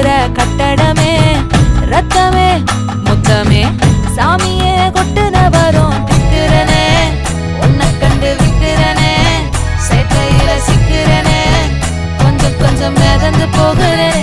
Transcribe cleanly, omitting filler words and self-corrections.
இருக்கிற கட்டடமே ரத்தமே முத்தமே சாமியே கொட்டுன வரும் திக்கிறனே உன்னை கண்டு விக்கிறனே சேட்டையில சிக்கிறனே கொஞ்சம் கொஞ்சம் மிதந்து போகிறேன்